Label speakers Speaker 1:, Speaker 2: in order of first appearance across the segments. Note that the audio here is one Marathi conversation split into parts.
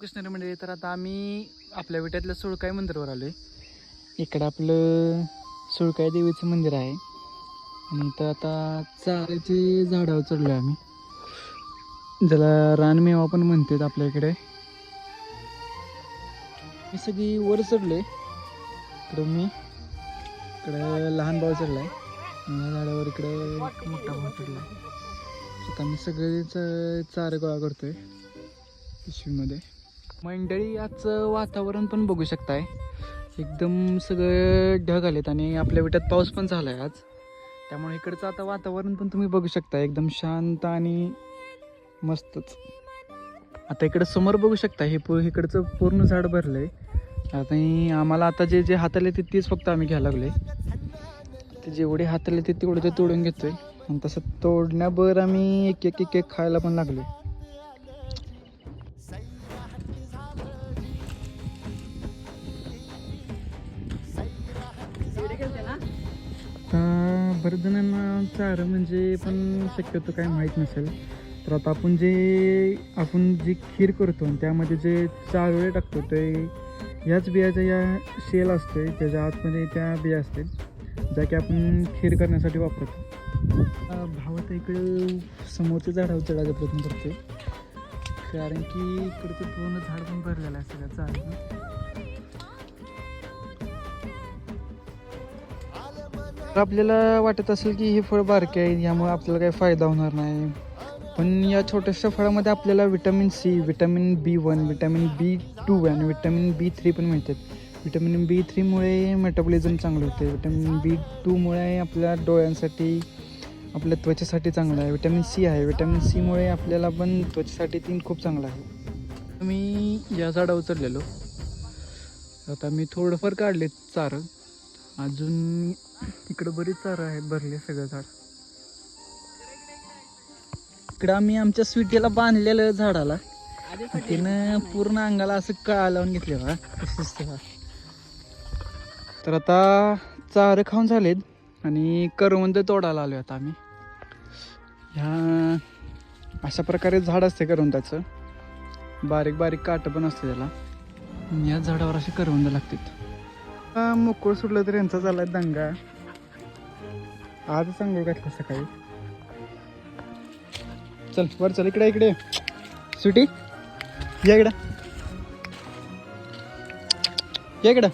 Speaker 1: कृष्णारी मंडळी, तर आता आम्ही आपल्या विट्यातल्या सुळकाई मंदिरावर आलो आहे. इकडं आपलं सुळकाई देवीचं मंदिर आहे आणि इथं आता चाऱ्याची झाडावर चढलो आम्ही, ज्याला रानमेवा पण म्हणतात आपल्या इकडे. मी सगळी वर चढलोय. इकडं मी, इकडं लहान भाऊ चढलाय आणि या झाडावर इकडे मोठा भाऊ चढलाय. आता मी सगळेच चारे गोळा करतोय पिशवीमध्ये. मंडळी, आजचं वातावरण पण बघू शकताय, एकदम सगळं ढग आलेत आणि आपल्या विट्यात पाऊस पण झाला आहे आज. त्यामुळे इकडचं आता वातावरण पण तुम्ही बघू शकता, एकदम शांत आणि मस्तच. आता इकडं समोर बघू शकता, हे इकडचं पूर्ण झाड भरलं आहे. आता आम्हाला आता जे जे हाताले तेच फक्त आम्ही घ्यायला लागले. ते जेवढे हाताले तेवढे ते तोडून घेतोय आणि तसं तोडण्यावर आम्ही एक एक एक एक खायला पण लागलोय. बऱ्याच जणांना चारं म्हणजे पण शक्यतो काय माहीत नसेल, तर आता आपण जी खीर करतो आणि त्यामध्ये जे चारोळे टाकतो ते ह्याच बियाचा या शेल असते, त्याच्या आतमध्ये त्या बिया असतील ज्या की आपण खीर करण्यासाठी वापरतो. भावात इकडे समोरच्या झाडावर चढायचा प्रयत्न करते, कारण की इकडचं पूर्ण झाड पण भरलेलं आहे सगळ्या चाऱ्यानं. आपल्याला वाटत असेल की हे फळ बारके आहे, यामुळे आपल्याला काही फायदा होणार नाही, पण या छोट्याशा फळामध्ये आपल्याला vitamin C, vitamin B1, vitamin B2 आणि विटॅमिन B3 पण मिळतात. विटॅमिन B3मुळे मेटाबॉलिझम चांगलं होते, विटॅमिन B2मुळे आपल्या डोळ्यांसाठी, आपल्या त्वचेसाठी चांगलं आहे. विटॅमिन सी आहे, विटॅमिन सीमुळे आपल्याला पण त्वचेसाठी खूप चांगलं आहे. मी या झाडावर चढलेलो, आता मी थोडंफार काढले चारं, अजून इकडं बरीच चारं आहेत भरले सगळं झाड. इकडं आम्ही आमच्या स्वीटीला बांधलेलं झाडाला, तिनं पूर्ण अंगाला असं कळा लावून घेतले बघा तसंच. तर आता चारं खाऊन झालेत आणि करवंद तोडायला आलो आता आम्ही. ह्या अशा प्रकारे झाड असते करवंदाचं, बारीक बारीक काटं पण असते त्याला. या झाडावर असे करवंद लागतात. मोकळ सुटलं तर यांचा झालाय दंगा. आज चांगलं घातलं सकाळी. चल वर चल, इकडे इकडे सुटी, या इकडं, या इकडं.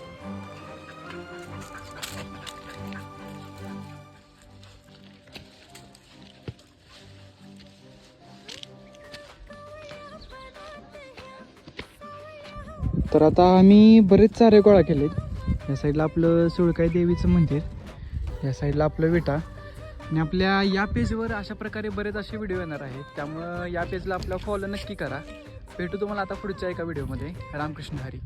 Speaker 1: तर आता आम्ही बरेच चारे गोळा केलेत. या साईडला आपलं सुळकाई देवीचं मंदिर, या साईडला आपलं विटा, आणि आपल्या या पेजवर अशा प्रकारे बरेच असे व्हिडिओ येणार आहेत, त्यामुळं या पेजला आपला फॉलो नक्की करा. भेटू तुम्हाला आता पुढच्या एका व्हिडिओमध्ये. रामकृष्ण हरी.